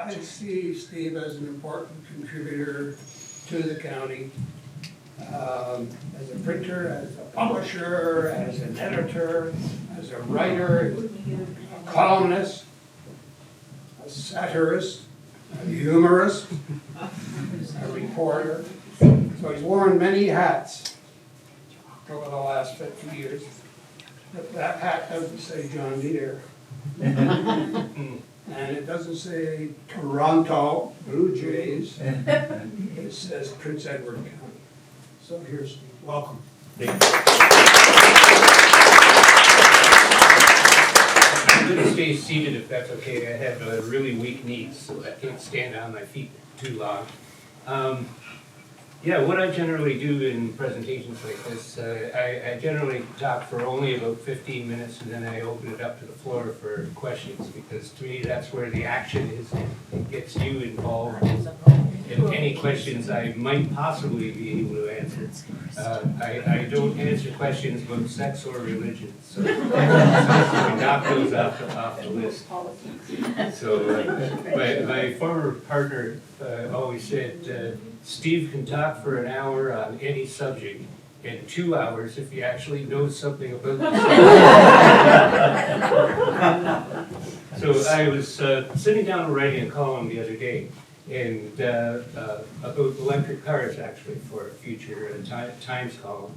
I see Steve as an important contributor to the county, as a printer, as a publisher, as an editor, as a writer, a columnist, a satirist, a humorist, a reporter. So he's worn many hats over the last 50 years. But that hat doesn't say John Deere. And it doesn't say Toronto Blue Jays. It says Prince Edward County. So here's Steve. Welcome. I'm going to stay seated if that's okay. I have really weak knees, so I can't stand on my feet too long. Yeah, what I generally do in presentations like this, I generally talk for only about 15 minutes and then I open it up to the floor for questions, because to me that's where the action is. It gets you involved in any questions I might possibly be able to answer. I don't answer questions about sex or religion, so we knock those off the list. So my former partner always said, Steve can talk for an hour on any subject, and 2 hours if he actually knows something about the subject. So I was sitting down and writing a column the other day, and about electric cars actually, for a future Times column.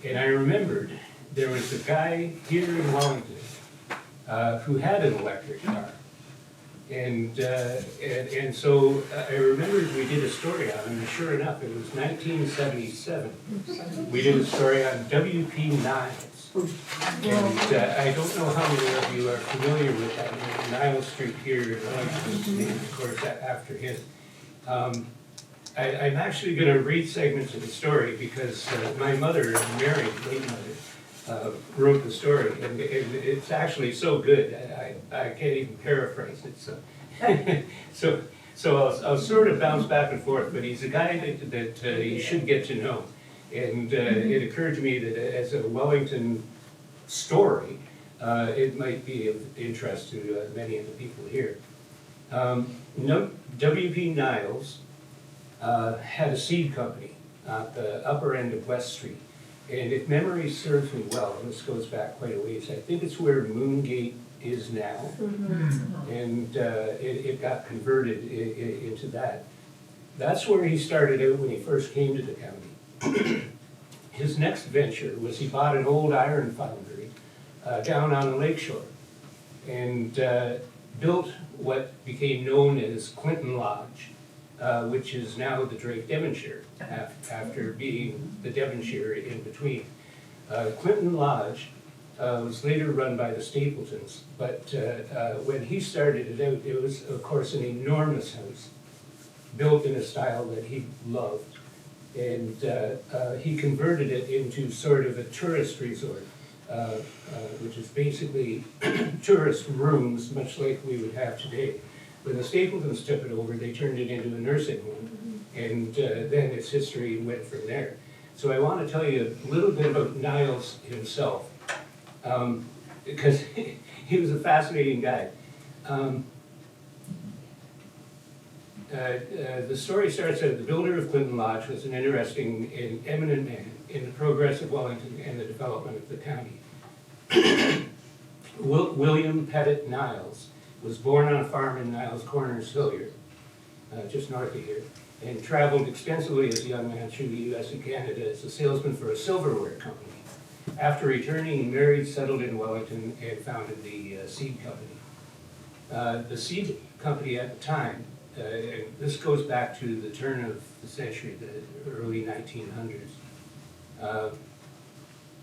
And I remembered there was a guy here in Wellington who had an electric car. And so I remembered we did a story on him, and sure enough, it was 1977. We did a story on W.P. Niles. And I don't know how many of you are familiar with that. Niles Street here in Wellington, named, of course, after him. I'm actually going to read segments of the story because my mother, Mary, late mother, wrote the story, and it's actually so good I can't even paraphrase it. So I'll sort of bounce back and forth, but he's a guy that you should get to know. And it occurred to me that as a Wellington story, it might be of interest to many of the people here. W.P. Niles had a seed company at the upper end of West Street. And if memory serves me well, and this goes back quite a ways, I think it's where Moongate is now. And it got converted into that. That's where he started out when he first came to the county. His next venture was he bought an old iron foundry down on the lakeshore and built what became known as Clinton Lodge, which is now the Drake Devonshire, after being the Devonshire in between. Clinton Lodge was later run by the Stapletons, but when he started it out, it was, of course, an enormous house, built in a style that he loved, and he converted it into sort of a tourist resort, which is basically tourist rooms, much like we would have today. When the Stapletons took it over, they turned it into a nursing home, and then its history went from there. So I want to tell you a little bit about Niles himself, because he was a fascinating guy. The story starts out, the builder of Clinton Lodge was an interesting and eminent man in the progress of Wellington and the development of the county. William Pettit Niles was born on a farm in Niles Corners, Hilliard, just north of here, and traveled extensively as a young man through the U.S. and Canada as a salesman for a silverware company. After returning, he married, settled in Wellington, and founded the seed company. The seed company at the time, and this goes back to the turn of the century, the early 1900s,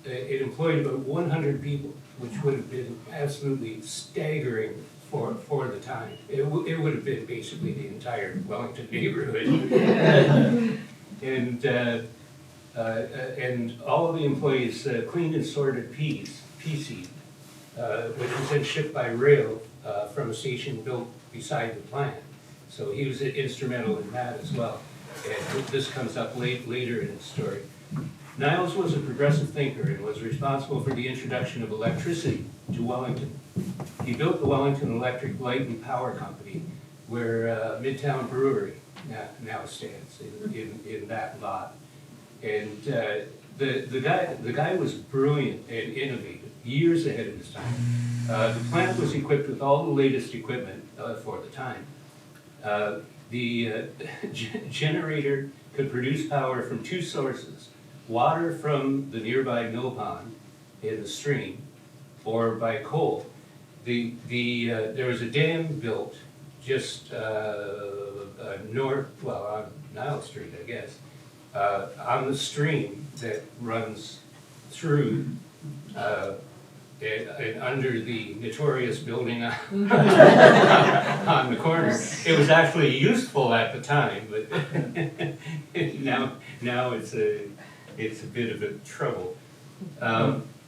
it employed about 100 people, which would have been absolutely staggering for the time. It would have been basically the entire Wellington neighborhood. And all of the employees cleaned and sorted pea seed, which was then shipped by rail from a station built beside the plant. So he was instrumental in that as well. And this comes up later in the story. Niles was a progressive thinker and was responsible for the introduction of electricity to Wellington. He built the Wellington Electric Light and Power Company, where Midtown Brewery now stands in that lot. And the guy was brilliant and innovative, years ahead of his time. The plant was equipped with all the latest equipment for the time. The generator could produce power from two sources: water from the nearby mill pond in the stream, or by coal. There was a dam built just north, well, on Nile Street, I guess, on the stream that runs through and under the notorious building on the corner. It was actually useful at the time, but now it's a bit of a trouble.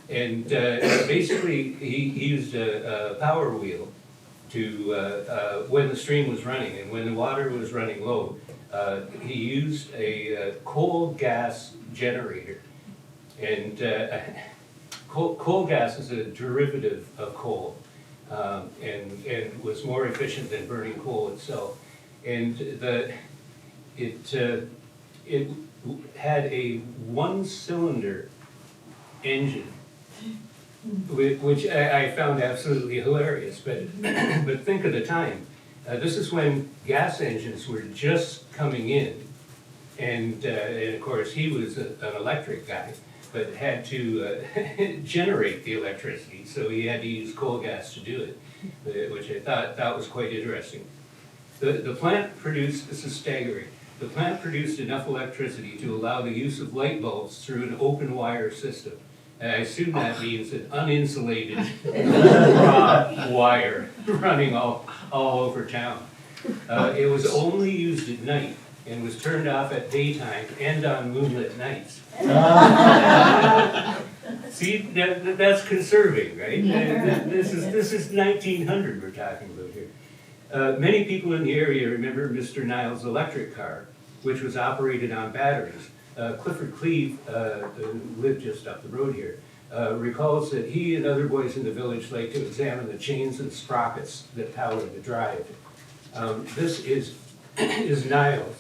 And basically, he used a power wheel to, when the stream was running and when the water was running low, he used a coal gas generator. And coal gas is a derivative of coal, and was more efficient than burning coal itself. And it had a one-cylinder engine, which I found absolutely hilarious. But think of the time. This is when gas engines were just coming in, and of course he was an electric guy, but had to generate the electricity, so he had to use coal gas to do it, which I thought was quite interesting. The plant produced, this is staggering, the plant produced enough electricity to allow the use of light bulbs through an open wire system. I assume that means an uninsulated raw wire running all over town. It was only used at night and was turned off at daytime and on moonlit nights. See, that's conserving, right? This is 1900 we're talking about here. Many people in the area remember Mr. Niles' electric car, which was operated on batteries. Clifford Cleve, who lived just up the road here, recalls that he and other boys in the village liked to examine the chains and sprockets that powered the drive. This is Niles.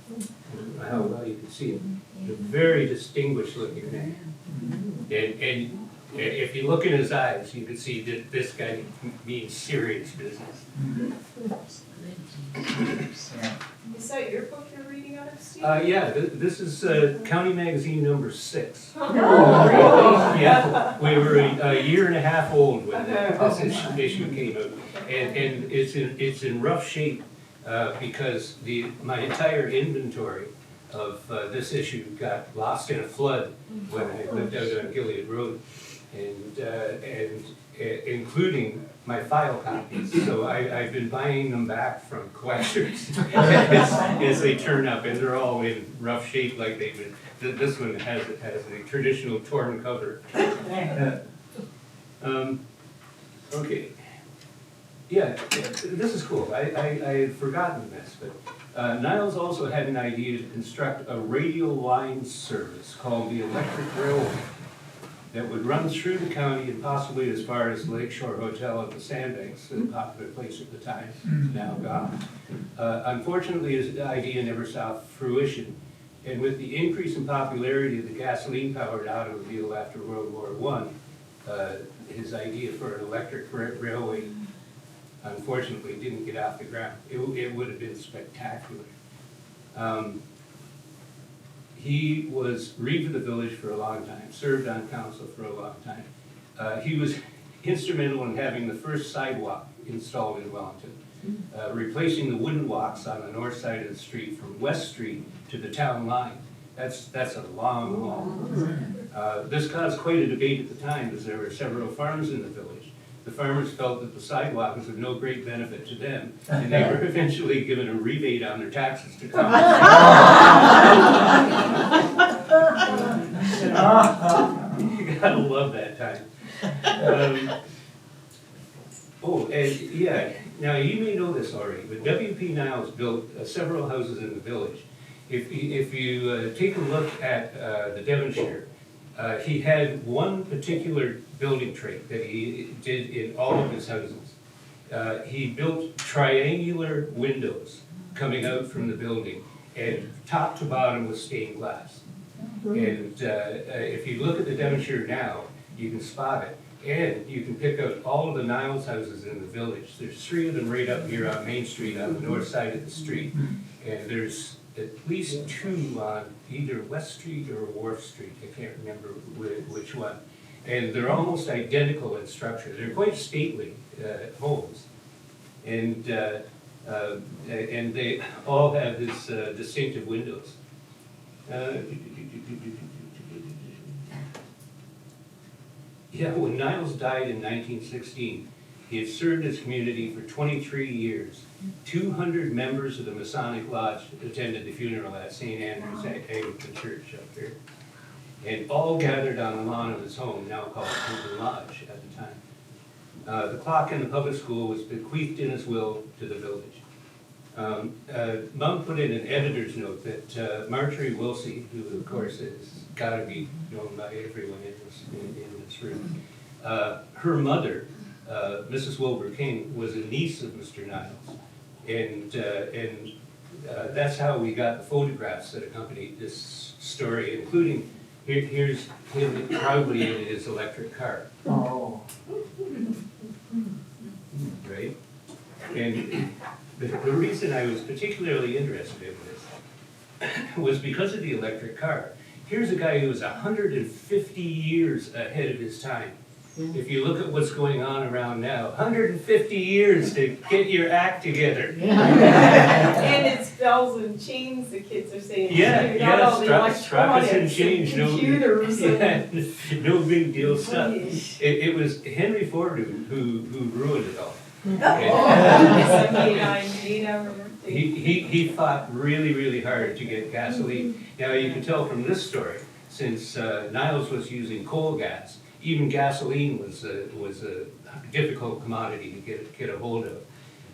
I don't know how well you can see it. A very distinguished looking man. And if you look in his eyes, you can see that this guy means serious business. Is that your book you're reading out of, Steve? Yeah, this is County Magazine number 6. Oh, really? Yeah, we were a year and a half old when this issue came out, and it's in rough shape because my entire inventory of this issue got lost in a flood when I lived out on Gilead Road, and including my file copies. So I've been buying them back from collectors as they turn up, and they're all in rough shape like they've been. This one has a traditional torn cover. Okay. Yeah, this is cool. I had forgotten this, but Niles also had an idea to construct a radial line service called the Electric Railway that would run through the county and possibly as far as the Lakeshore Hotel at the Sandbanks, a popular place at the time, now gone. Unfortunately, his idea never saw fruition, and with the increase in popularity of the gasoline-powered automobile after World War I, his idea for an electric railway unfortunately didn't get off the ground. It would have been spectacular. He was reeve of the village for a long time, served on council for a long time. He was instrumental in having the first sidewalk installed in Wellington, replacing the wooden walks on the north side of the street from West Street to the town line. That's a long haul. This caused quite a debate at the time as there were several farms in the village. The farmers felt that the sidewalk was of no great benefit to them, and they were eventually given a rebate on their taxes to come. You gotta love that time. And yeah, now you may know this already, but W.P. Niles built several houses in the village. If you take a look at the Devonshire, he had one particular building trait that he did in all of his houses. He built triangular windows coming out from the building, and top to bottom was stained glass. And if you look at the Devonshire now, you can spot it. And you can pick out all of the Niles houses in the village. There's 3 of them right up here on Main Street, on the north side of the street. And there's at least 2 on either West Street or Wharf Street. I can't remember which one. And they're almost identical in structure. They're quite stately homes. And they all have this distinctive windows. Yeah, when Niles died in 1916, he had served his community for 23 years. 200 members of the Masonic Lodge attended the funeral at St. Andrew's Anglican Church up here. And all gathered on the lawn of his home, now called Campbell Lodge at the time. The clock in the public school was bequeathed in his will to the village. Mum put in an editor's note that Marjorie Wilsey, who of course has got to be known by everyone in this room, her mother, Mrs. Wilbur King, was a niece of Mr. Niles, and that's how we got the photographs that accompanied this story, including here's him proudly in his electric car. Oh. Right? And the reason I was particularly interested in this was because of the electric car. Here's a guy who was 150 years ahead of his time. If you look at what's going on around now, 150 years to get your act together. And it's bells and chains, the kids are saying. Yeah, Not all the sprockets and electronics change, no, computers and- yeah, no big deal stuff. It was Henry Ford who ruined it all. He fought really, really hard to get gasoline. Now, you can tell from this story, since Niles was using coal gas, even gasoline was a difficult commodity to get a hold of.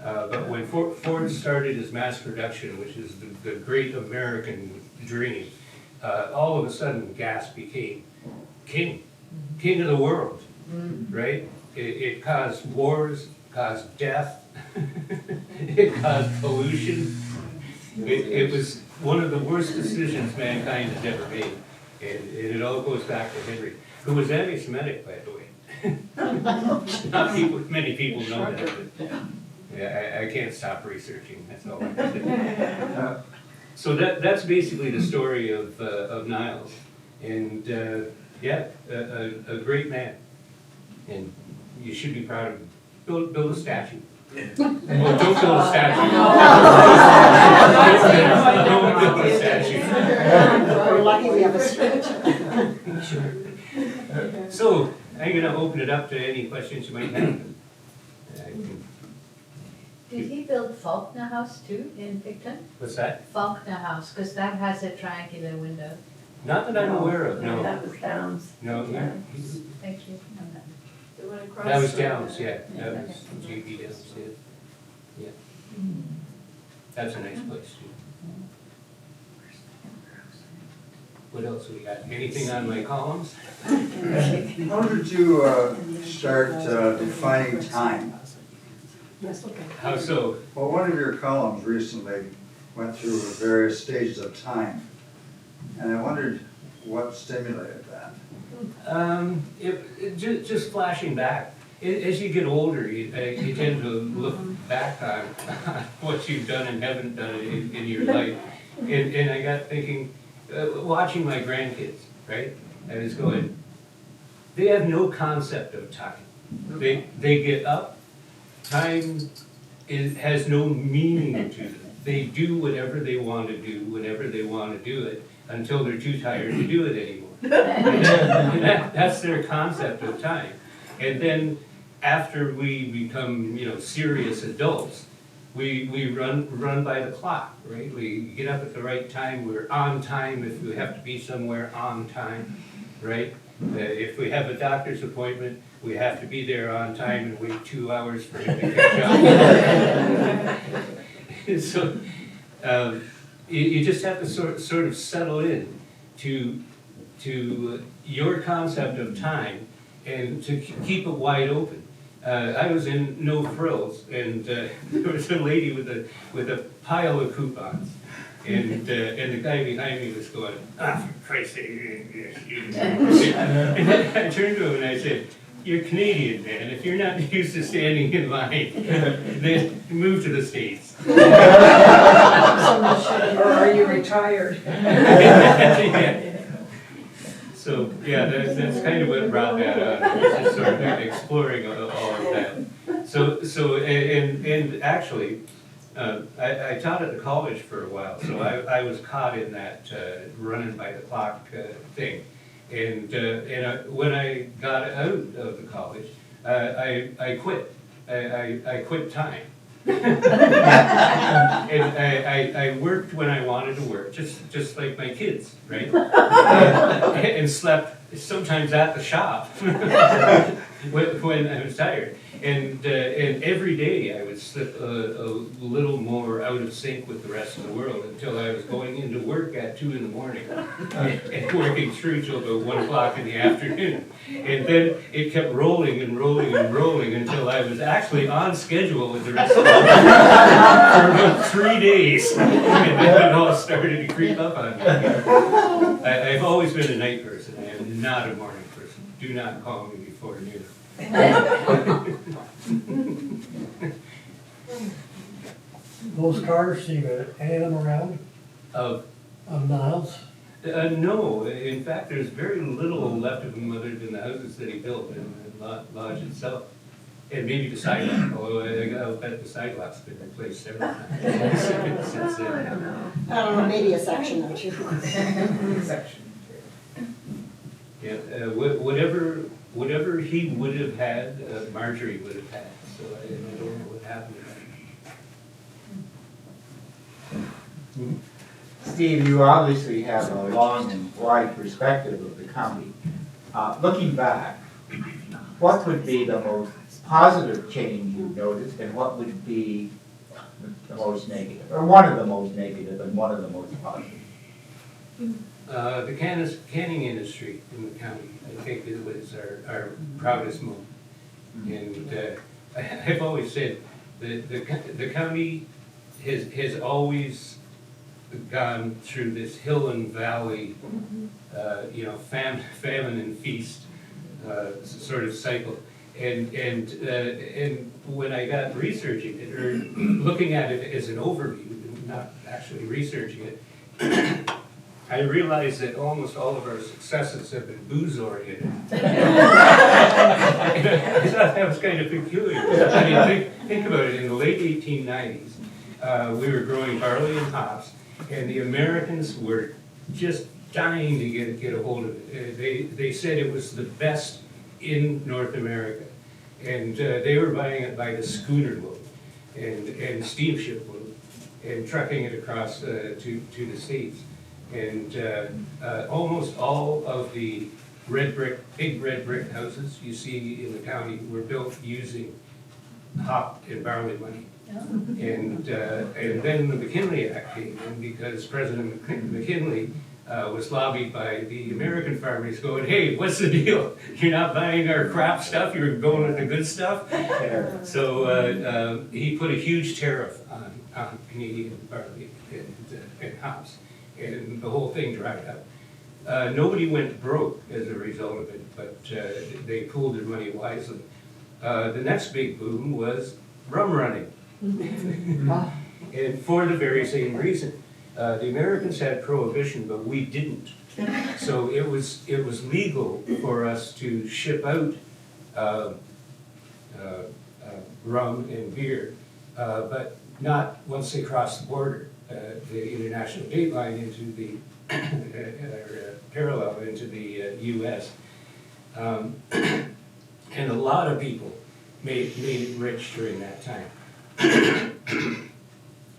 But when Ford started his mass production, which is the great American dream, all of a sudden gas became king of the world, right? It caused wars, caused death, it caused pollution. It was one of the worst decisions mankind has ever made. And it all goes back to Henry, who was anti-Semitic, by the way. Not many people know that, but yeah, I can't stop researching, that's all I can say. So that's basically the story of Niles. And yeah, a great man. And you should be proud of him. Build a statue. Well, don't build a statue. Don't build a statue. We're lucky we have a switch. Sure. So, I'm gonna open it up to any questions you might have. Did he build Faulkner House too in Picton? What's that? Faulkner House, because that has a triangular window. Not that I'm aware of, no. That was Downs. No, Thank you. The one across that was from- Downs, yeah. That was J.B. Downs, yeah. That's a nice place too. What else we got? Anything on my columns? How did you start defining time? Yes, okay. How so? Well, one of your columns recently went through various stages of time, and I wondered what stimulated that. Just flashing back. As you get older, you tend to look back on what you've done and haven't done in your life. And I got thinking, watching my grandkids, right? I was going, they have no concept of time. They get up, time has no meaning to them. They do whatever they want to do, whenever they want to do it, until they're too tired to do it anymore. And that's their concept of time. And then after we become, serious adults, we run by the clock, right? We get up at the right time, we're on time if we have to be somewhere on time, right? If we have a doctor's appointment, we have to be there on time and wait 2 hours for him to catch up. So you just have to sort of settle in to your concept of time and to keep it wide open. I was in No Frills, and there was a lady with a pile of coupons, and the guy behind me was going, "Ah, for Christ's sake!" And then I turned to him and I said, "You're Canadian, man. If you're not used to standing in line, then move to the States." Or are you retired? Yeah. So, yeah, that's kind of what brought that on, was just sort of exploring all of that. And actually, I taught at the college for a while, so I was caught in that running by the clock thing. And when I got out of the college, I quit. I quit time. And I worked when I wanted to work, just like my kids, right? And slept sometimes at the shop when I was tired. And every day I would slip a little more out of sync with the rest of the world until I was going into work at 2 in the morning and working through till about 1 o'clock in the afternoon. And then it kept rolling and rolling and rolling until I was actually on schedule with the rest of the world for about 3 days. And then it all started to creep up on me. I've always been a night person. I am not a morning person. Do not call me before noon. Those cars, you got any of them around Of on the house? No, in fact, there's very little left of him other than the houses that he built and the lodge itself. And maybe the sidewalk, although I'll bet the sidewalk's been replaced several times since then. I don't know. I don't know, maybe a section or two. Yeah, whatever he would have had, Marjorie would have had, so I don't know what happened to that. Steve, you obviously have a long and wide perspective of the county. Looking back, what would be the most positive change you've noticed, and what would be the most negative, or one of the most negative and one of the most positive? The canning industry in the county, I think, it was our proudest moment. And I've always said that the county has always gone through this hill and valley, famine and feast sort of cycle. And when I got researching it, or looking at it as an overview, not actually researching it, I realized that almost all of our successes have been booze-oriented. I thought that was kind of peculiar. I mean, think about it. In the late 1890s, we were growing barley and hops, and the Americans were just dying to get a hold of it. They said it was the best in North America, and they were buying it by the schooner load and steamship load and trucking it across to the States. And almost all of the big red brick houses you see in the county were built using hop and barley money. And then the McKinley Act came in because President McKinley was lobbied by the American farmers going, "Hey, what's the deal? You're not buying our crap stuff, you're going with the good stuff?" So he put a huge tariff on Canadian barley and hops, and the whole thing dried up. Nobody went broke as a result of it, but they pooled their money wisely. The next big boom was rum running. And for the very same reason. The Americans had prohibition, but we didn't. So it was legal for us to ship out rum and beer, but not once they crossed the border, the international date line into the parallel into the U.S. And a lot of people made it rich during that time.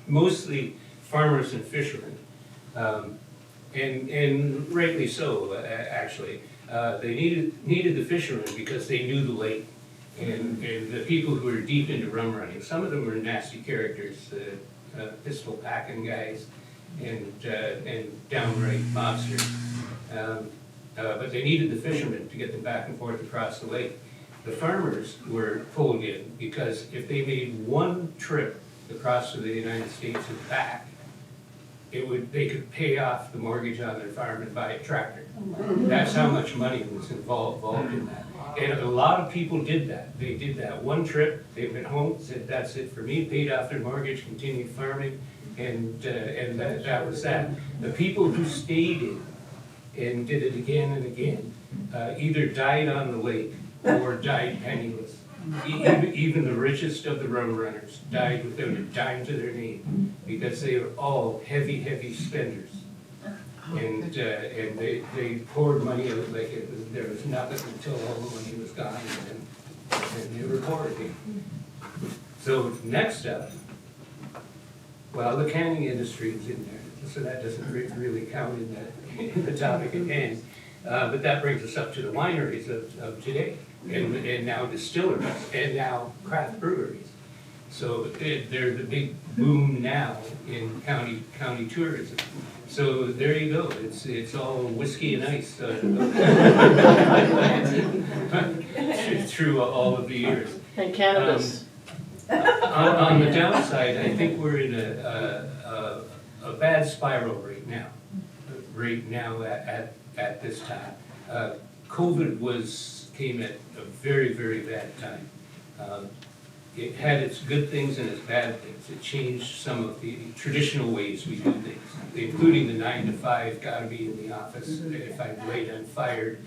Mostly farmers and fishermen, and rightly so, actually. They needed the fishermen because they knew the lake, and the people who were deep into rum running. Some of them were nasty characters, pistol packing guys, and downright mobsters. But they needed the fishermen to get them back and forth across the lake. the farmers were pulled in, because if they made one trip across to the United States and back, they could pay off the mortgage on their farm and buy a tractor. That's how much money was involved in that. And a lot of people did that. They did that one trip, they went home, said, that's it for me, paid off their mortgage, continued farming, and that was that. The people who stayed in and did it again and again, either died on the lake or died penniless. Even the richest of the rum runners died without a dime to their name, because they were all heavy spenders. And they poured money out like there was nothing until all the money was gone, and they were poor again. So next up, well, the canning industry is in there, so that doesn't really count in the topic at hand. But that brings us up to the wineries of today, and now distilleries, and now craft breweries. So they're the big boom now in county tourism. So there you go, it's all whiskey and ice through all of the years. And cannabis. On the downside, I think we're in a bad spiral right now at this time. COVID came at a very bad time. It had its good things and its bad things. It changed some of the traditional ways we do things, including the 9 to 5, gotta be in the office, if I'm late, I'm fired.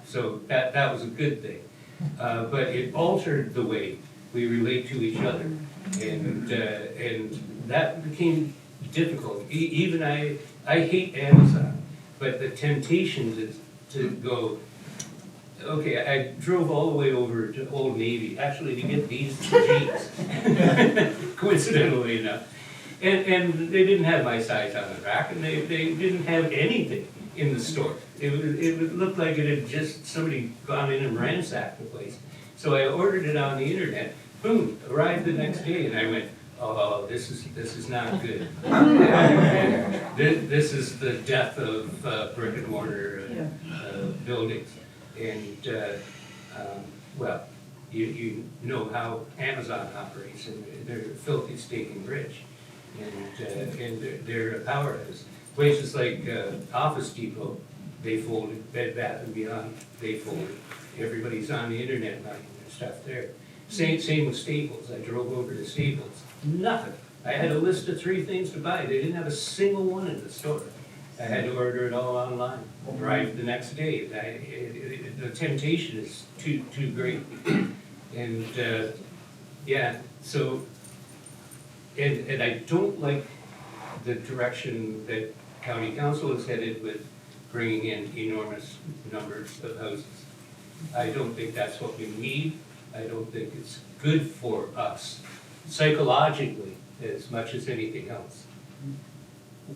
So that was a good thing. But it altered the way we relate to each other. And that became difficult. Even I hate Amazon, but the temptation is to go, okay, I drove all the way over to Old Navy, actually to get these jeans, coincidentally enough. And they didn't have my size on the rack, and they didn't have anything in the store. It looked like it had just, somebody gone in and ransacked the place. So I ordered it on the internet, boom, arrived the next day, and I went, oh, this is not good. This is the death of brick and mortar buildings. And, well, you know how Amazon operates, and they're filthy, stinking rich. And they're a powerhouse. Places like Office Depot, they folded. Bed Bath & Beyond, they folded. Everybody's on the internet buying their stuff there. Same with Staples. I drove over to Staples. Nothing. I had a list of 3 things to buy. They didn't have a single one in the store. I had to order it all online. Arrived the next day. The temptation is too great. And yeah, so, and I don't like the direction that county council is headed with bringing in enormous numbers of houses. I don't think that's what we need. I don't think it's good for us, psychologically, as much as anything else.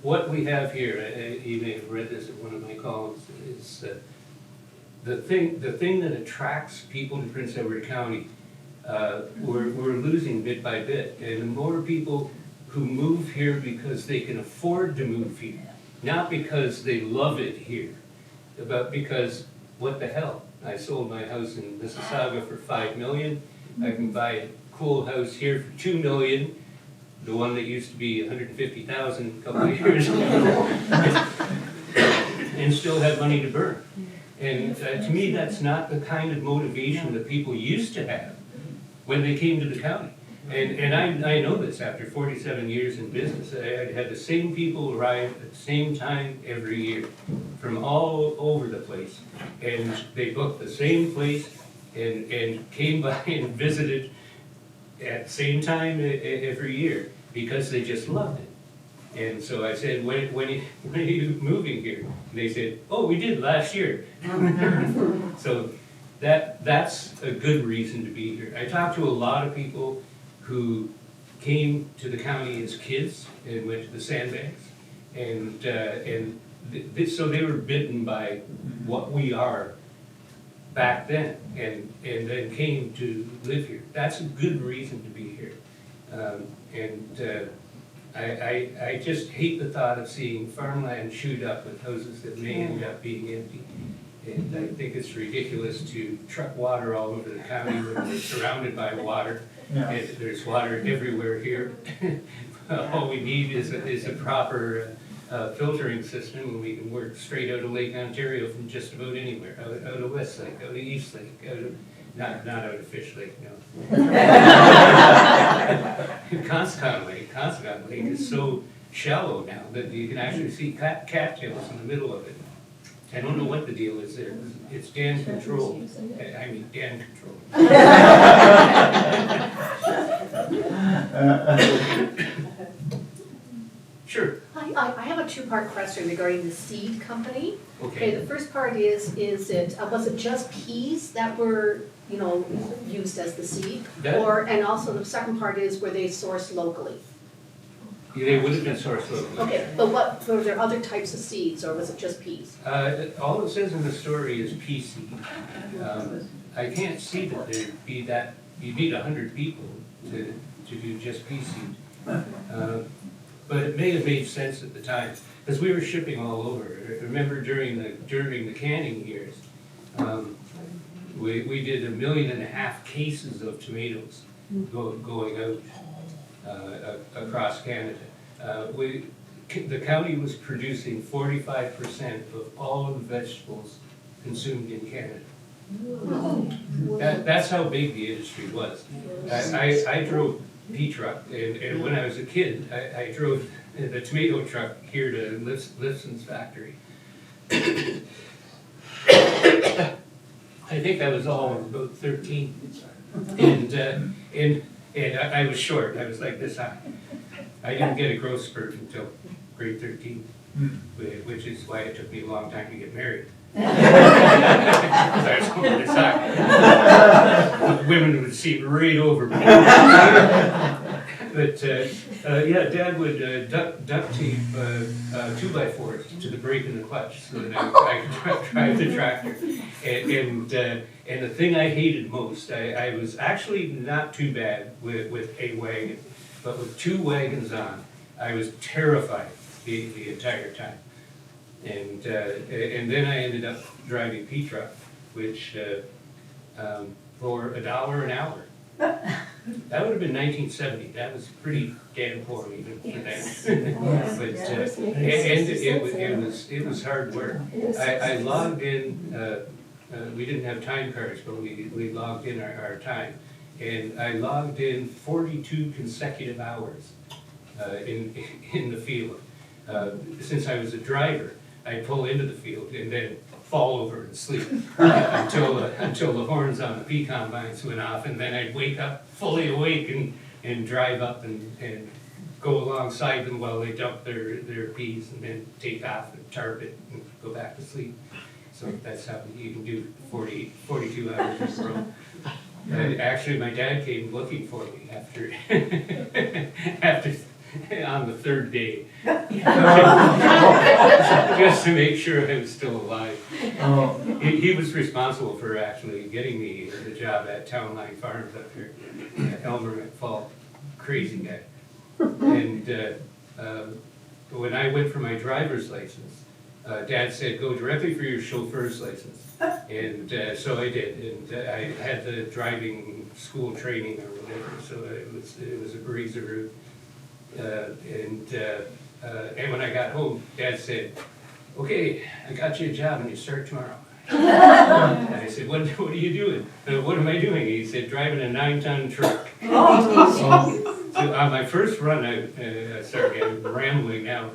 What we have here, you may have read this in one of my columns, is the thing that attracts people to Prince Edward County, we're losing bit by bit. And the more people who move here because they can afford to move here, not because they love it here, but because, what the hell? I sold my house in Mississauga for $5 million. I can buy a cool house here for $2 million. The one that used to be $150,000 a couple of years ago, and still have money to burn. And to me, that's not the kind of motivation that people used to have when they came to the county. And I know this after 47 years in business. I had the same people arrive at the same time every year from all over the place. And they booked the same place and came by and visited at the same time every year because they just loved it. And so I said, when are you moving here? And they said, oh, we did last year. So that's a good reason to be here. I talked to a lot of people who came to the county as kids and went to the sandbanks. So they were bitten by what we are back then and then came to live here. That's a good reason to be here. I just hate the thought of seeing farmland chewed up with houses that may end up being empty. And I think it's ridiculous to truck water all over the county when we're surrounded by water. Yeah. And there's water everywhere here. All we need is a proper filtering system, and we can work straight out of Lake Ontario from just about anywhere, out of West Lake, out of East Lake, not out of Fish Lake, no. Conscon Lake is so shallow now that you can actually see cattails in the middle of it. I don't know what the deal is there. It's dam control. I mean, dam control. Sure. I have a two-part question regarding the seed company. Okay, Okay. the first part is it, was it just peas that were, used as the seed? That- And also the second part is, were they sourced locally? They would have been sourced locally. Okay, but were there other types of seeds, or was it just peas? All it says in the story is pea seed. I can't see that you need 100 people to do just pea seed. But it may have made sense at the time, because we were shipping all over. Remember during the canning years, we did 1.5 million cases of tomatoes going out across Canada. The county was producing 45% of all of the vegetables consumed in Canada. That's how big the industry was. I drove pea truck, and when I was a kid, I drove the tomato truck here to Lifson's factory. I think I was all about 13, and I was short. I was like this high. I didn't get a growth spurt until grade 13, which is why it took me a long time to get married. Because I was going this high. Women would see right over me. But yeah, Dad would duct tape 2x4s to the brake and the clutch so that I could drive the tractor. And the thing I hated most, I was actually not too bad with a wagon, but with 2 wagons on, I was terrified the entire time. And then I ended up driving pea truck, which for $1 an hour. That would have been 1970. That was pretty damn poor even for that. But it was hard work. I logged in. We didn't have time cards, but we logged in our time, and I logged in 42 consecutive hours in the field. Since I was a driver, I'd pull into the field and then fall over and sleep until the horns on the pea combines went off, and then I'd wake up fully awake and drive up and go alongside them while they dump their peas, and then take off and tarp it and go back to sleep. So that's how you can do 42 hours in a row. Actually, my dad came looking for me after on the 3rd day, just to make sure I was still alive. He was responsible for actually getting me the job at Town Line Farms up here, Elmer F.O.W.L, crazy guy. And when I went for my driver's license, Dad said, go directly for your chauffeur's license. And so I did, and I had the driving school training or whatever, so it was a breezy route. And when I got home, Dad said, okay, I got you a job and you start tomorrow. And I said, what are you doing? What am I doing? He said, driving a 9-ton truck. So on my first run out, sorry, I'm rambling now.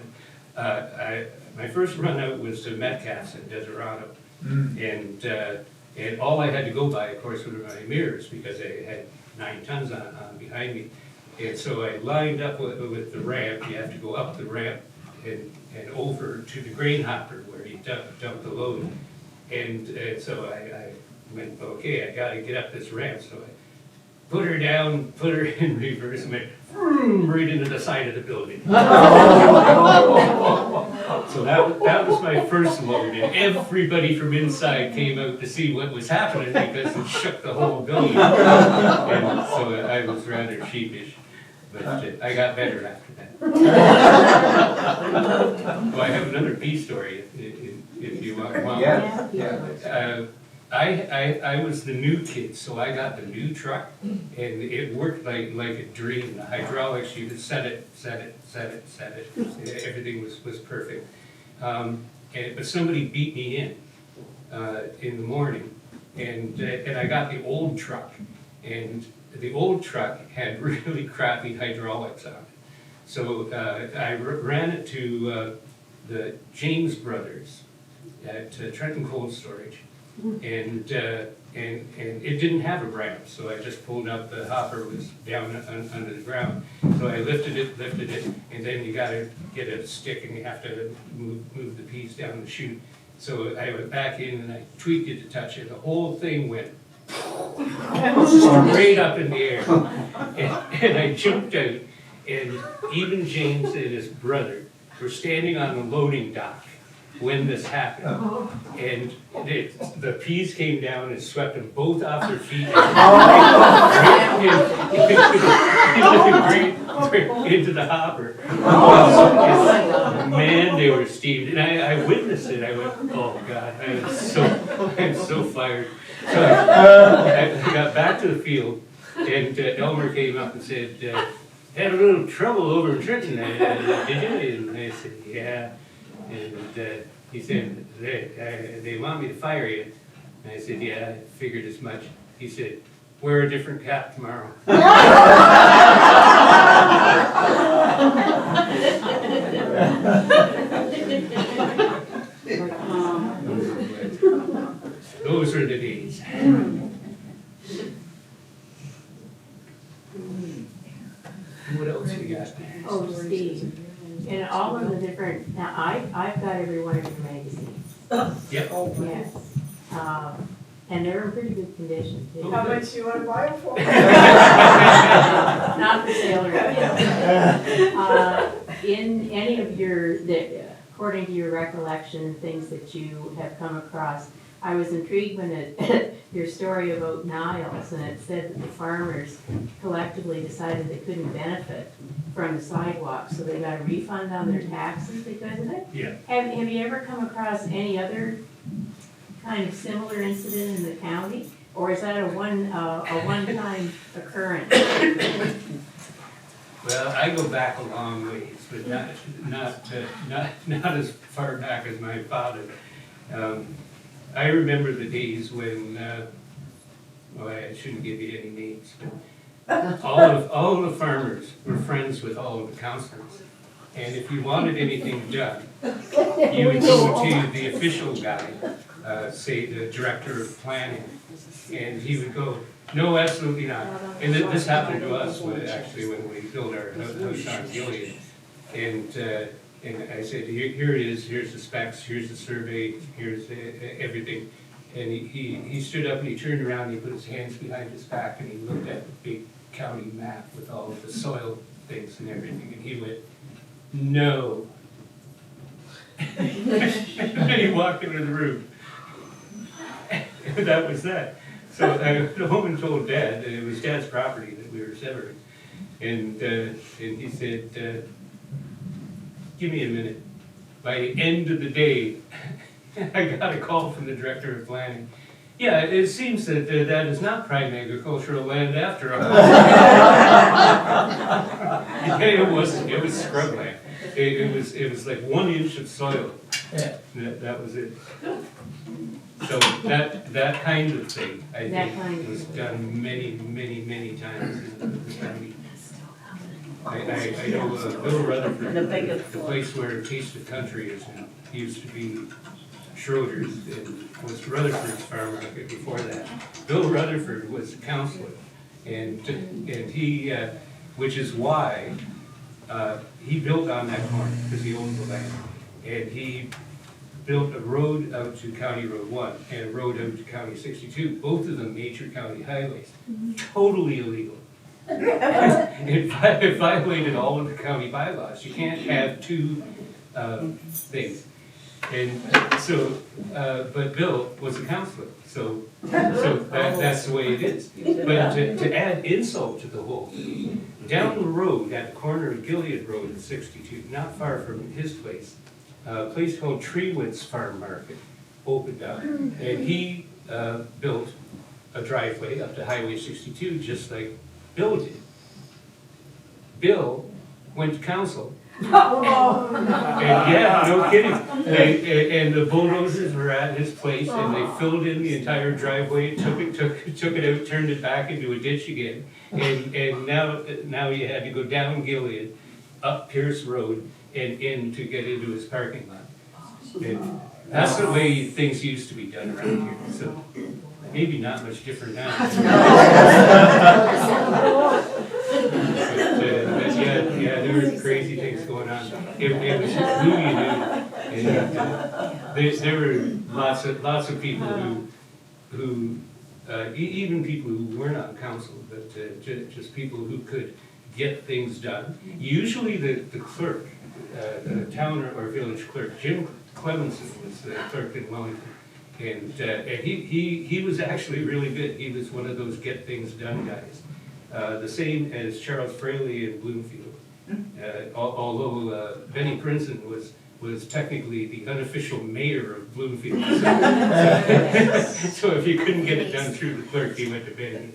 My first run out was to Metcalf's in Deserado. And all I had to go by, of course, were my mirrors, because I had 9 tons on behind me. And so I lined up with the ramp. You have to go up the ramp and over to the grain hopper where you dump the load. And so I went, okay, I gotta get up this ramp. So I put her down, put her in reverse, and went vroom, right into the side of the building. So that was my first load, and everybody from inside came out to see what was happening because it shook the whole building. And so I was rather sheepish, but I got better after that. I have another pea story if you want. Yeah, yeah. I was the new kid, so I got the new truck, and it worked like a dream. The hydraulics, you could set it. Everything was perfect. But somebody beat me in the morning, and I got the old truck, and the old truck had really crappy hydraulics on it. So I ran it to the James Brothers at Trenton Cold Storage, and it didn't have a ramp, so I just pulled up. The hopper was down under the ground, so I lifted it, and then you gotta get a stick and you have to move the piece down the chute. So I went back in and I tweaked it to touch it. The whole thing went straight up in the air, and I jumped out, and even James and his brother were standing on the loading dock when this happened. And the peas came down and swept them both off their feet into the hopper. Man, they were steamed. And I witnessed it. I went, oh God, I'm so fired. So I got back to the field, and Elmer came up and said, had a little trouble over in Trenton, did you? And I said, yeah. And he said, they want me to fire you. And I said, yeah, I figured as much. He said, wear a different cap tomorrow. Those are the days. What else we got? Oh, Steve, and all of the different, now I've got every one of your magazines. Yep. Yes. And they're in pretty good condition too. How much you wanna buy them for? Not for sale right now. In any of according to your recollection, things that you have come across, I was intrigued when your story about Niles, and it said that the farmers collectively decided they couldn't benefit from the sidewalk, so they got a refund on their taxes because of it. Yeah. Have you ever come across any other kind of similar incident in the county, or is that a one-time occurrence? Well, I go back a long ways, but not as far back as my father. I remember the days when, I shouldn't give you any names, but all of the farmers were friends with all of the councilors. And if you wanted anything done, you would go to the official guy, say the director of planning, and he would go, no, absolutely not. And this happened to us when we built our house on Gilead. And I said, here it is, here's the specs, here's the survey, here's everything. And he stood up and he turned around and he put his hands behind his back and he looked at the big county map with all of the soil things and everything, and he went, no. And he walked into the room. And that was that. So I went home and told Dad that it was Dad's property that we were severing. And he said, give me a minute. By the end of the day, I got a call from the director of planning. Yeah, it seems that that is not prime agricultural land after all. It was scrubland. It was like 1 inch of soil. That was it. So that kind of thing, I think, was done many times in the county. I know Bill Rutherford, the place where Taste of Country is now, used to be Schroeder's, and was Rutherford's farm market before that. Bill Rutherford was a counselor, and he, which is why he built on that corner, because he owned the land, and he built a road out to County Road 1 and a road out to County 62, both of them major county highways, totally illegal. It violated all of the county bylaws. You can't have two things. And so, but Bill was a counselor, so that's the way it is. But to add insult to the whole thing, down the road, at the corner of Gilead Road and 62, not far from his place, a place called Treewoods Farm Market opened up, and he built a driveway up to Highway 62, just like Bill did. Bill went to council. And yeah, no kidding. And the bulldozers were at his place, and they filled in the entire driveway, took it out, turned it back into a ditch again. And now you had to go down Gilead, up Pierce Road, and in to get into his parking lot. And that's the way things used to be done around here. So maybe not much different now. But yeah, there were crazy things going on. It was who you knew. And there were lots of people who even people who weren't on council, but just people who could get things done. Usually the clerk, the town or village clerk, Jim Clemenson was the clerk in Wellington. And he was actually really good. He was one of those get things done guys. The same as Charles Fraley in Bloomfield. Although Benny Princeton was technically the unofficial mayor of Bloomfield. So if you couldn't get it done through the clerk, he went to Benny.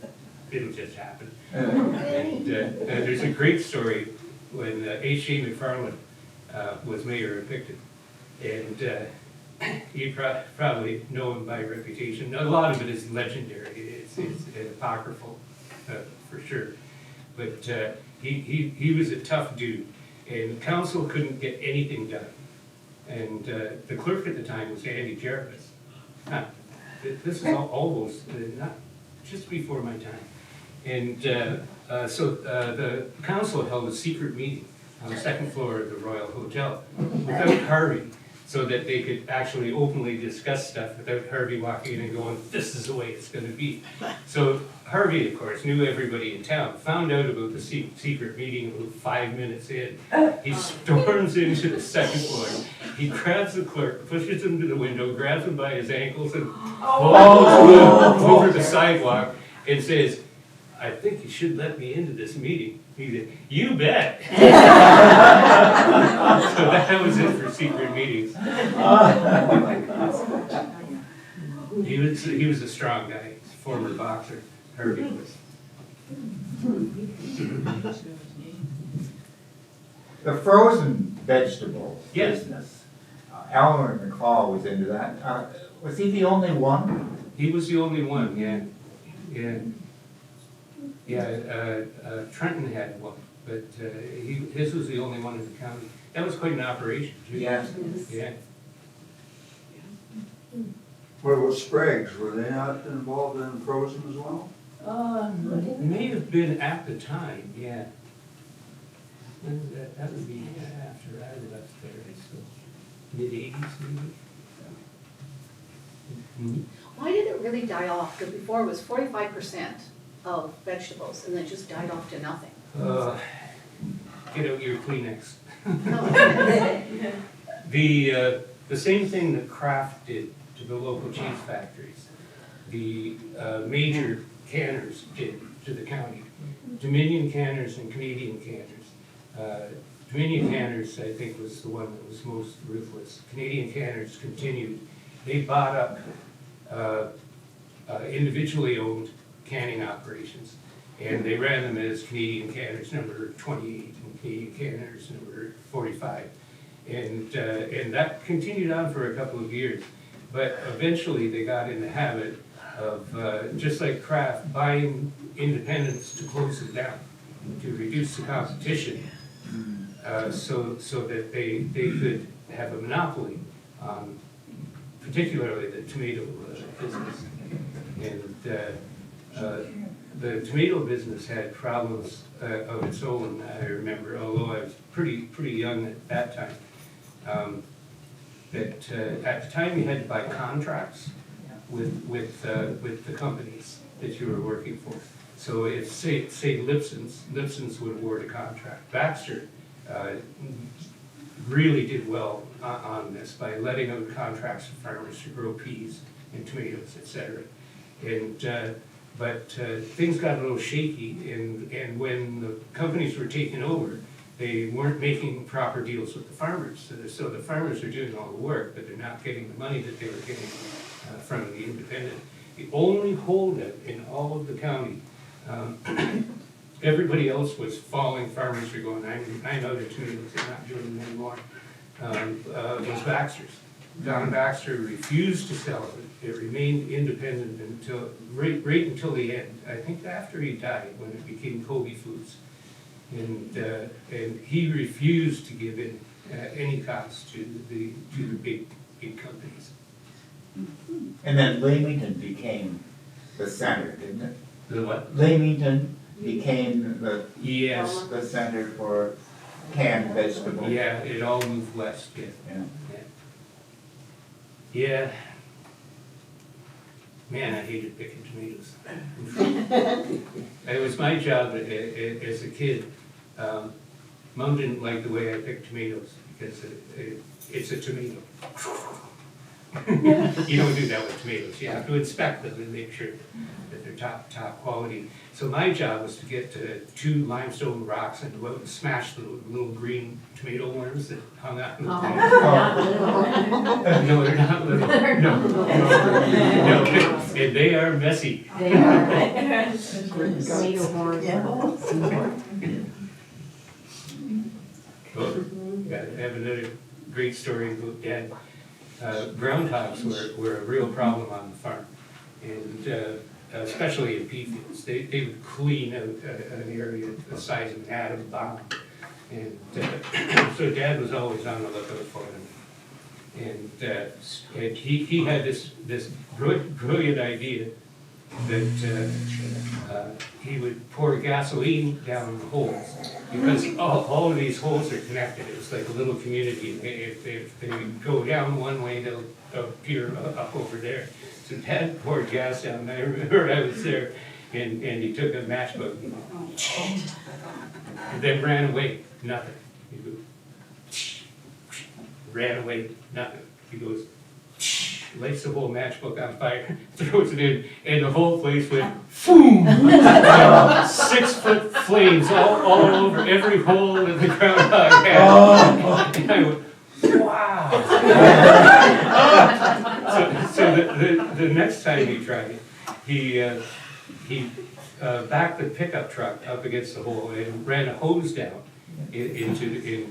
It'll just happen. And there's a great story when H.J. McFarland was mayor of Picton. And you probably know him by reputation. A lot of it is legendary. It's apocryphal, for sure. But he was a tough dude, and council couldn't get anything done. And the clerk at the time was Andy Jarvis. This is almost not just before my time. And so the council held a secret meeting on the second floor of the Royal Hotel without Harvey, so that they could actually openly discuss stuff without Harvey walking in and going, this is the way it's gonna be. So Harvey, of course, knew everybody in town, found out about the secret meeting about 5 minutes in. He storms into the second floor. He grabs the clerk, pushes him to the window, grabs him by his ankles and pulls him over the sidewalk and says, I think you should let me into this meeting. He said, you bet. So that was it for secret meetings. He was a strong guy, former boxer. Herbie was. The frozen vegetable Yes. business, Elmer McCall was into that. Was he the only one? He was the only one, yeah. Trenton had one, but his was the only one in the county. That was quite an operation, too. Yes. Yeah. What about Sprague's? Were they not involved in frozen as well? May have been at the time, yeah. That would be after I left there, so mid-80s maybe. Mm-hmm. Why did it really die off? Because before it was 45% of vegetables, and then it just died off to nothing. Get out your Kleenex. No. The same thing that Kraft did to the local cheese factories, the major canners did to the county. Dominion Canners and Canadian Canners. Dominion Canners, I think, was the one that was most ruthless. Canadian Canners continued. They bought up individually owned canning operations, and they ran them as Canadian Canners number 28 and Canadian Canners number 45. And that continued on for a couple of years. But eventually they got in the habit of, just like Kraft, buying independents to close them down, to reduce the competition, so that they could have a monopoly on particularly the tomato business. And the tomato business had problems of its own, I remember, although I was pretty young at that time. That at the time you had to buy contracts with the companies that you were working for. So if say Lipson's would award a contract. Baxter really did well on this by letting out contracts to farmers to grow peas and tomatoes, et cetera. And, but things got a little shaky, and when the companies were taken over, they weren't making proper deals with the farmers. So the farmers are doing all the work, but they're not getting the money that they were getting from the independent. The only holdout in all of the county, everybody else was falling, farmers were going, I'm out of tomatoes, they're not doing them anymore, was Baxter's. Don Baxter refused to sell it. It remained independent until, right until the end. I think after he died, when it became Kobe Foods. And he refused to give in any cost to the big companies. And then Leamington became the center, didn't it? The what? Leamington became the Yes. the center for canned vegetables. Yeah, it all moved west, yeah. Yeah. Yeah. Man, I hated picking tomatoes. It was my job as a kid. Mom didn't like the way I picked tomatoes because it's a tomato. You don't do that with tomatoes. You have to inspect them and make sure that they're top quality. So my job was to get to 2 limestone rocks and go out and smash the little green tomato worms that hung out in the No, they're not little. No, and they are messy. They are. Tomato horn. Oh, I have another great story about Dad. Groundhogs were a real problem on the farm, and especially in pea fields. They would clean out an area the size of an atom bomb, and so Dad was always on the lookout for them. And he had this brilliant idea that he would pour gasoline down the holes, because all of these holes are connected. It's like a little community. If they go down one way, they'll appear up over there. So Dad poured gas down there. I remember I was there, and he took a matchbook and then ran away. Nothing. He goes, ran away. Nothing. He goes, lights the whole matchbook on fire, throws it in, and the whole place went boom! 6-foot flames all over every hole that the groundhog had. And I went, wow! So the next time he tried it, he backed the pickup truck up against the hole and ran a hose down into the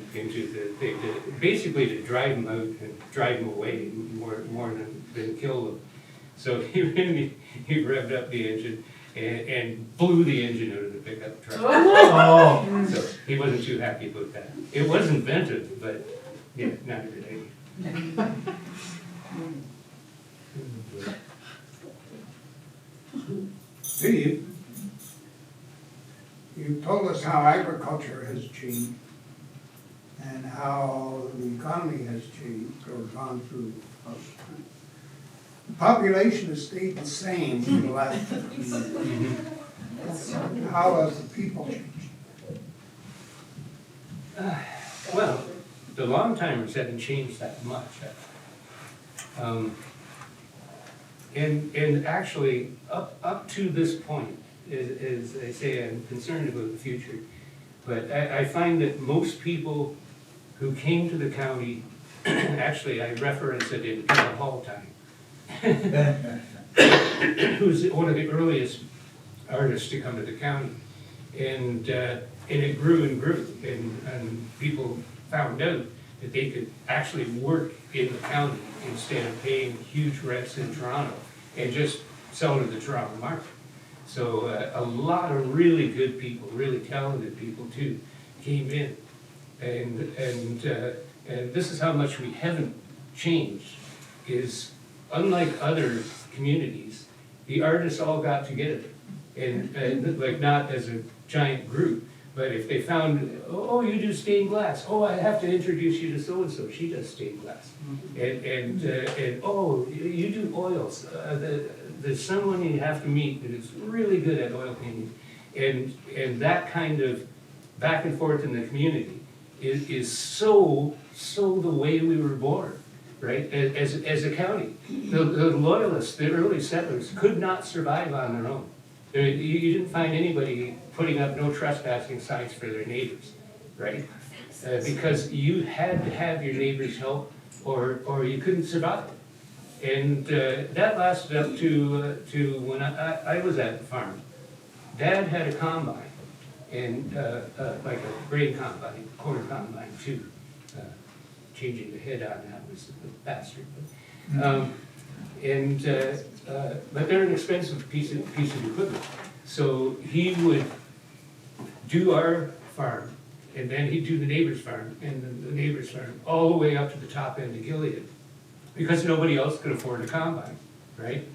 thing, basically to drive them out and drive them away more than kill them. So he revved up the engine and blew the engine out of the pickup truck. Oh. So he wasn't too happy about that. It was inventive, but yeah, not a good idea. Steve, you told us how agriculture has changed and how the economy has changed or gone through. The population has stayed the same for the last 50 years. How has the people changed? Well, the long timers haven't changed that much. And actually, up to this point, as I say, I'm concerned about the future. But I find that most people who came to the county, actually I reference it in Campbell Hall time, who's one of the earliest artists to come to the county. And it grew and grew, and people found out that they could actually work in the county instead of paying huge rents in Toronto and just sell to the Toronto market. So a lot of really good people, really talented people too, came in. And this is how much we haven't changed, is unlike other communities, the artists all got together. And like not as a giant group, but if they found, oh, you do stained glass, oh, I have to introduce you to so-and-so, she does stained glass. And oh, you do oils, there's someone you have to meet that is really good at oil painting. And that kind of back and forth in the community is so the way we were born, right? As a county, the loyalists, the early settlers, could not survive on their own. You didn't find anybody putting up no trespassing signs for their neighbors, right? Because you had to have your neighbors' help, or you couldn't survive. And that lasted up to when I was at the farm. Dad had a combine, and like a grain combine, corn combine too. Changing the head on that was a bastard. But they're an expensive piece of equipment. So he would do our farm, and then he'd do the neighbor's farm, and then the neighbor's farm, all the way up to the top end of Gilead, because nobody else could afford a combine, right?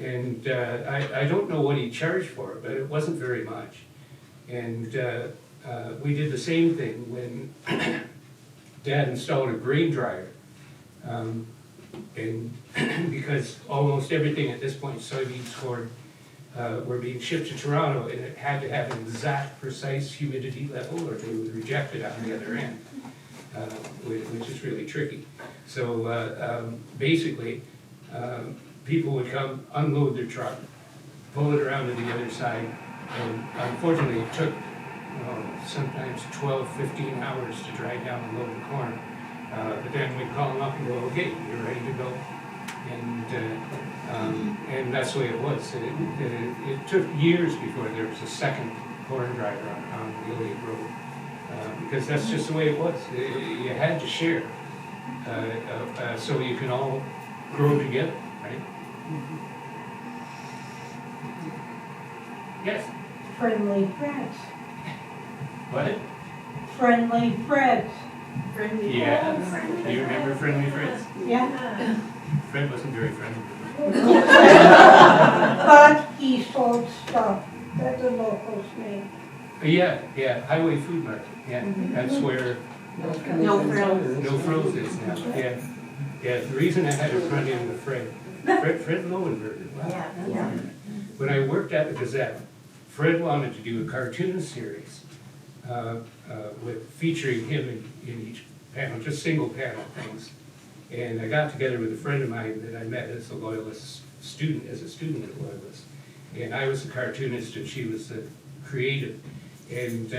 And I don't know what he charged for it, but it wasn't very much. And we did the same thing when Dad installed a grain dryer. And because almost everything at this point, soybeans, corn, were being shipped to Toronto, and it had to have an exact, precise humidity level, or they would reject it on the other end, which is really tricky. So basically, people would come, unload their truck, pull it around to the other side, and unfortunately it took sometimes 12, 15 hours to drive down and load the corn. But then we'd call them up and go, okay, you're ready to go. And that's the way it was. It took years before there was a second corn driver on the Gilead Road, because that's just the way it was. You had to share, so you can all grow together, right? Yes? Friendly Fred. What? Friendly Fred. Friendly. Yeah. Do you remember Friendly Fred? Yeah. Fred wasn't very friendly. But he sold stuff that the locals made. Yeah, Highway Food Market, yeah, that's where No frills. No Frills is now, yeah. Yeah, the reason I had to front in with Fred Lowenberger. Wow. Yeah. When I worked at the Gazette, Fred wanted to do a cartoon series with featuring him in each panel, just single panel things. And I got together with a friend of mine that I met as a Loyalist student, at Loyalist. And I was the cartoonist and she was the creative. And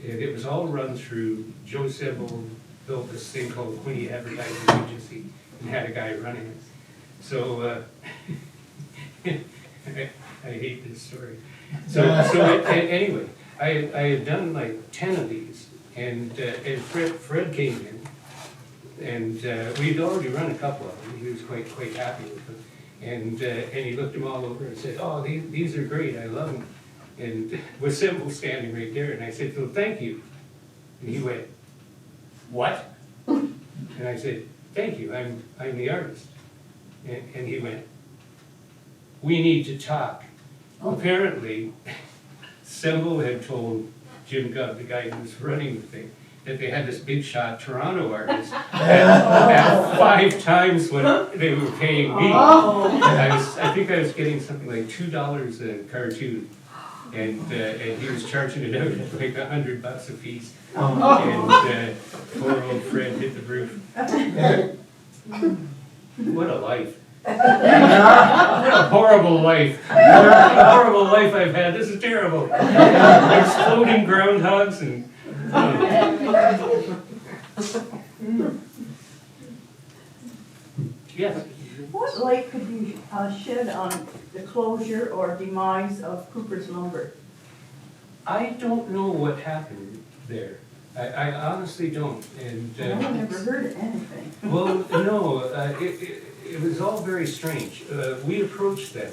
it was all run through, Joe Campbell built this thing called Quinny Advertising Agency and had a guy running it. So, I hate this story. So anyway, I had done like 10 of these, and Fred came in, and we'd already run a couple of them. He was quite happy with them, and he looked them all over and said, "Oh, these are great. I love them." And with Campbell standing right there, and I said, "Well, thank you." And he went, "What?" And I said, "Thank you. I'm the artist." And he went, "We need to talk." Apparently, Campbell had told Jim Gubb, the guy who was running the thing, that they had this big shot Toronto artist at 5 times what they were paying me. And I think I was getting something like $2 a cartoon, and he was charging it out at like $100 a piece. And poor old Fred hit the roof. What a life. What a horrible life. What a horrible life I've had. This is terrible. Exploding groundhogs and... Yes? What light could you shed on the closure or demise of Cooper's Lumber? I don't know what happened there. I honestly don't. And I've never heard of anything. well, no, it was all very strange. We approached them,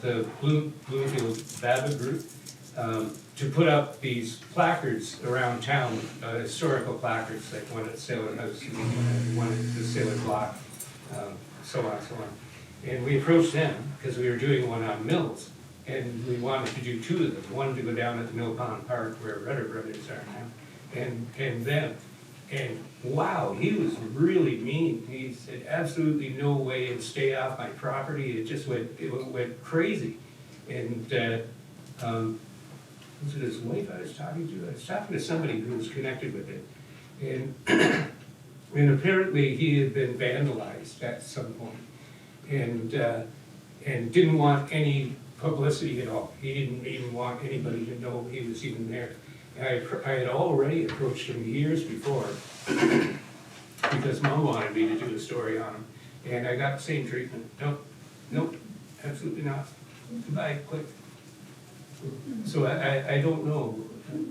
the Bloomfield Baba group, to put up these placards around town, historical placards, like one at Sailor House, one at the Sailor Block, so on. And we approached them because we were doing one on Mills, and we wanted to do 2 of them. One to go down at the Mill Pond Park where Rudder Brothers are now, and them. And wow, he was really mean. He said, "Absolutely no way, and stay off my property." It went crazy. And was it his wife I was talking to? I was talking to somebody who was connected with it. And, and apparently he had been vandalized at some point and didn't want any publicity at all. He didn't even want anybody to know he was even there. And I had already approached him years before because Mom wanted me to do a story on him. And I got the same treatment. Nope, absolutely not. Goodbye, quick. So I don't know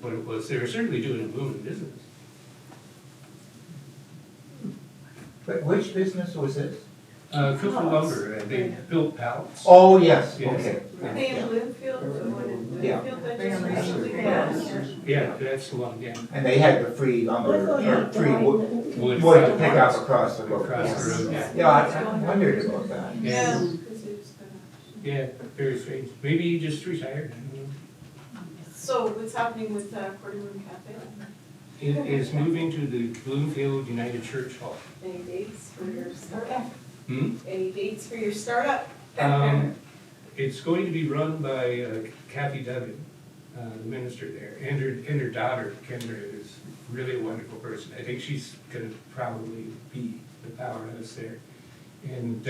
what it was. They were certainly doing a booming business. But which business was this? Cooper Lumber, they built pallets. Oh, yes, Yes. okay. Were they in Bloomfield, the one in Yeah. Bloomfield that just recently passed? Yeah, that's the one, yeah. And they had the free lumber, or free wood Wood to pick up across the road. across the road, yeah. Yeah, I wondered about that. Yeah. 'Cause it's Yeah, very strange. Maybe he just retired, I don't know. So what's happening with Courtroom Cafe? He is moving to the Bloomfield United Church Hall. Any dates for your startup? Hmm? Any dates for your startup? It's going to be run by Kathy Duggan, the minister there, and her daughter, Kendra, is really a wonderful person. I think she's gonna probably be the powerhouse there. And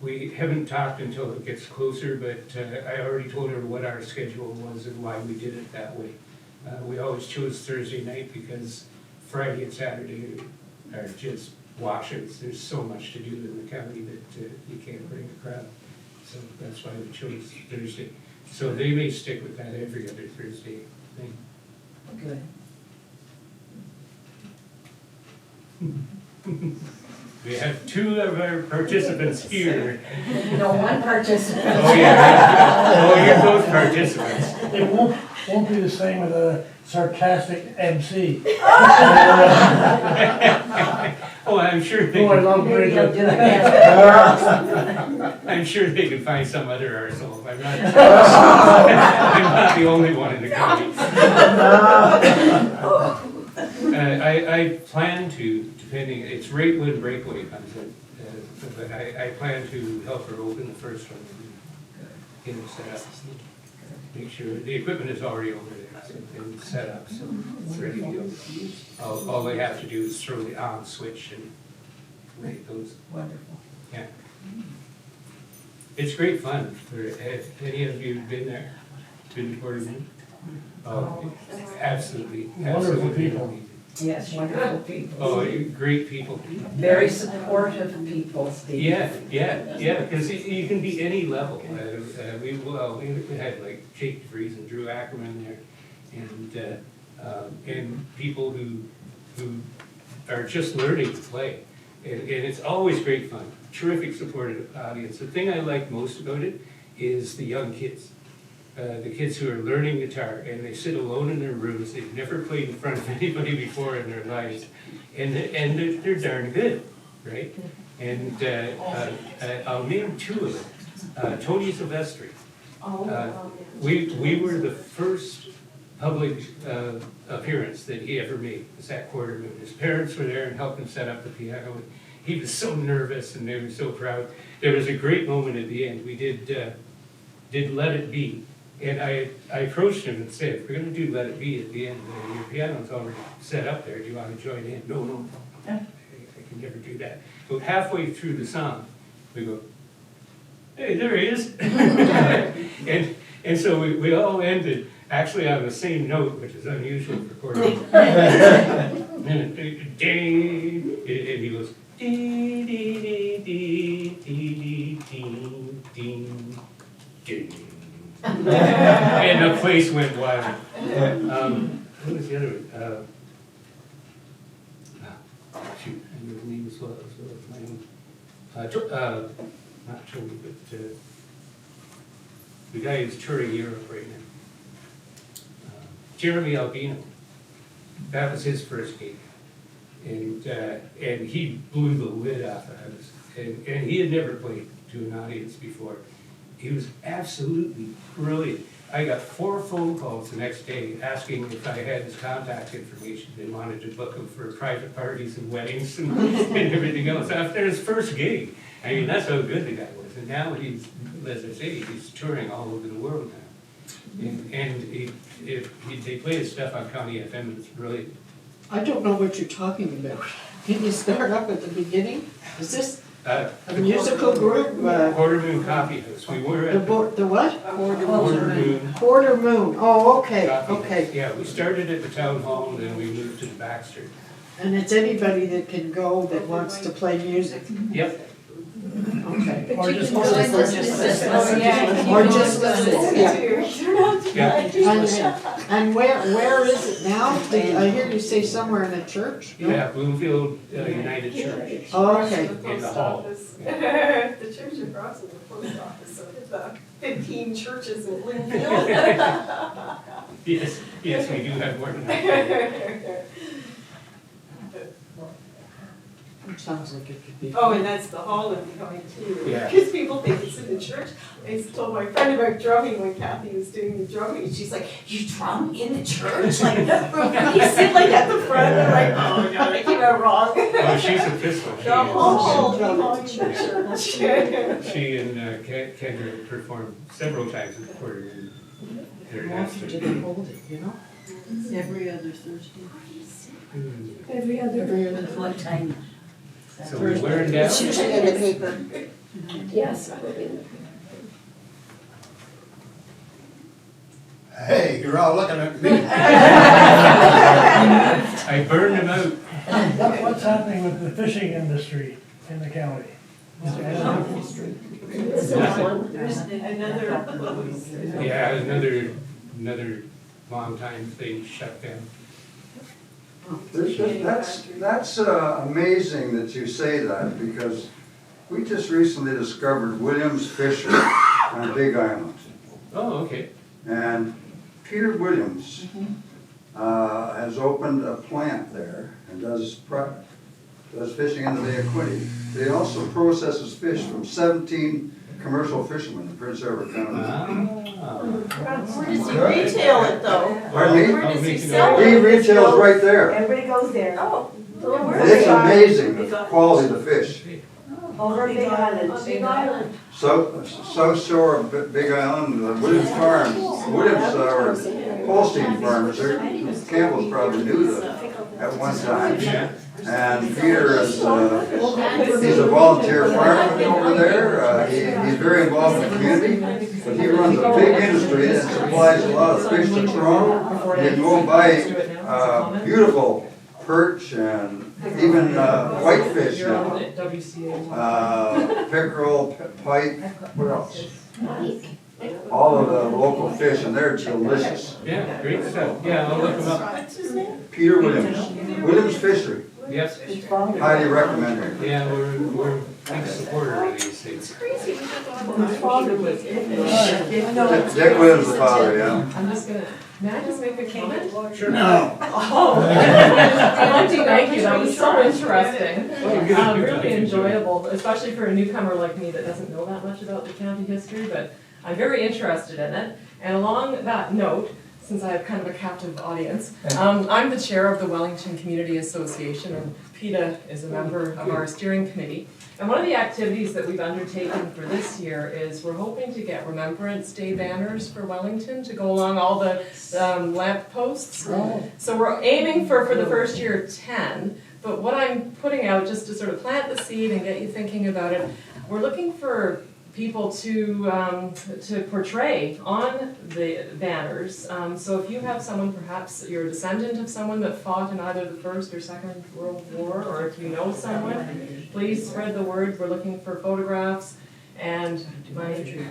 we haven't talked until it gets closer, but I already told her what our schedule was and why we did it that way. We always chose Thursday night because Friday and Saturday are just washouts. There's so much to do in the county that you can't bring a crowd. So that's why we chose Thursday. So they may stick with that every other Thursday thing. Good. We have two of our participants here. No, one participant. Oh, yeah. Oh, you're both participants. It won't be the same with a sarcastic MC. Oh, I'm sure they Oh, I can, love Maybe he'll do Bridget. that. I'm sure they can find some other arsehole. I'm not the only one in the county. I plan to, depending, it's right when Breakaway comes in, but I plan to help her open the first one and get it set up. Make sure, the equipment is already over there, so and set up, so it's ready to go. All they have to do is throw the on switch and it goes. Wonderful. Yeah. It's great fun. Have any of you been there? Been to Puerto Rico? Oh, absolutely. Wonderful Absolutely. people. Yes, wonderful people. Oh, great people. Very supportive people, Steve. Yeah, because you can be any level. We had like Jake DeVries and Drew Ackerman there, and people who are just learning to play. And it's always great fun. Terrific supportive audience. The thing I like most about it is the young kids. The kids who are learning guitar, and they sit alone in their rooms. They've never played in front of anybody before in their lives, and they're darn good, right? And I'll name two of them. Tony Silvestri. We were the first public appearance that he ever made. Was at Quarter Moon. His parents were there and helped him set up the piano. He was so nervous, and they were so proud. There was a great moment at the end. We did Let It Be. And I approached him and said, if we're going to do Let It Be at the end, your piano's already set up there, do you want to join in? No, I can never do that. So halfway through the song, we go, hey, there he is. and so we all ended actually on the same note, which is unusual for Quarter. And he goes, dee, dee, dee, dee, dee, dee, dee, dee. And the place went wild. What was the other one? Shoot, I knew his name as well as my own. Not Tony, but the guy who's touring Europe right now. Jeremy Albino. That was his first gig. And he blew the lid off the house. And he had never played to an audience before. He was absolutely brilliant. I got 4 phone calls the next day asking if I had his contact information. They wanted to book him for private parties and weddings and everything else after his first gig. I mean, that's how good the guy was. And now he's, as I say, he's touring all over the world now. And they play his stuff on County FM, it's brilliant. I don't know what you're talking about. Can you start up at the beginning? Is this a musical group? Quarter Moon Coffee House, we were The at the what? Quarter Moon. Quarter Moon, oh, okay, Coffee House. okay. Yeah, we started at the town hall, and then we moved to the Baxter. And it's anybody that can go that wants to play music? Yep. Okay. Or just Or listen. just listen. Oh, yeah. Or just listen, yeah. You don't have to Yeah. And where is it now? I hear you say somewhere in a church? No? Yeah, Bloomfield United Church. Oh, okay. In the hall. The church across is the post office, so there's about 15 churches in Bloomfield. Yes, yes, we do have more than that. Sounds like it could be. Oh, and that's the hall in behind too. Yeah. Because people think it's in the church. I told my friend about drumming when Kathy was doing the drumming. She's like, "You drum in the church? Like, you sit like at the front." I'm like, "Oh God, I came out wrong." Oh, she's a pistol. The hall behind the church. She and Kendra performed several times at Quarter Moon. They're How often do they hold it, you know? Every other Thursday. Every other. Every other. What time? So we learned down. It's usually in the paper. Yes. Hey, you're all looking at me. I burned them out. What's happening with the fishing industry in the county? Yeah, another long time they shut down. That's amazing that you say that, because we just recently discovered Williams Fisher on Big Island. Oh, okay. And Peter Williams has opened a plant there and does fishing in the Bay of Quinte. They also processes fish from 17 commercial fishermen in Prince Edward County. Where does he retail it though? Pardon me? Where does he sell He it? retails right there. Everybody goes there. Oh. And it's amazing, the quality of the fish. Over Big Island. On Big Island. South Shore of Big Island, Williams Farms, Williams are Holstein farmers. Campbell's probably knew that at one time. Yeah. And Peter is, he's a volunteer farmer over there. He's very involved in the community, but he runs a big industry that supplies a lot of fish to Toronto. You can go and buy beautiful perch and even whitefish now. Pickerel, pike, what else? All of the local fish, and they're delicious. Yeah, great stuff. Yeah, I'll look them up. What's his name? Peter Williams, Williams Fishery, Yes. highly recommend it. Yeah, we're big supporter of these things. Crazy. We just thought about it. Dick Williams, the father, yeah. I'm just gonna, may I just make a comment? Sure. No. Oh, I'd like to thank you, that was so interesting. Really enjoyable, especially for a newcomer like me that doesn't know that much about the county history, but I'm very interested in it. And along that note, since I have kind of a captive audience, I'm the chair of the Wellington Community Association, and PETA is a member of our steering committee. And one of the activities that we've undertaken for this year is we're hoping to get Remembrance Day banners for Wellington to go along all the lamp posts. So we're aiming for the first year 10, but what I'm putting out, just to sort of plant the seed and get you thinking about it, we're looking for people to portray on the banners. So if you have someone, perhaps you're a descendant of someone that fought in either the First or Second World War, or if you know someone, please spread the word. We're looking for photographs and money.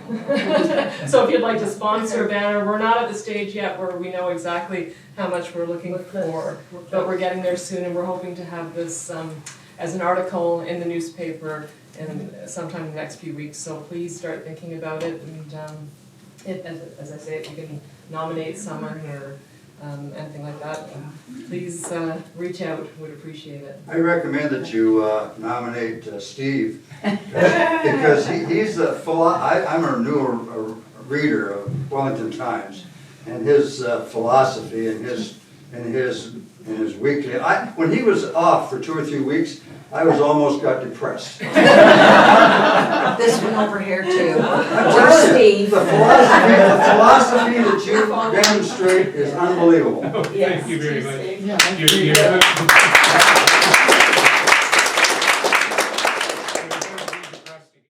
So if you'd like to sponsor a banner, we're not at the stage yet where we know exactly how much we're looking for, but we're getting there soon, and we're hoping to have this as an article in the newspaper in sometime in the next few weeks. So please start thinking about it, and as I say, if you can nominate someone or anything like that, please reach out. Would appreciate it. I recommend that you nominate Steve, because he's a I'm a new reader of Wellington Times, and his philosophy and his weekly. When he was off for 2 or 3 weeks, I was almost got depressed. This one over here too. I'm telling you, the philosophy that you demonstrate is unbelievable. Thank you very much. Yeah, You're-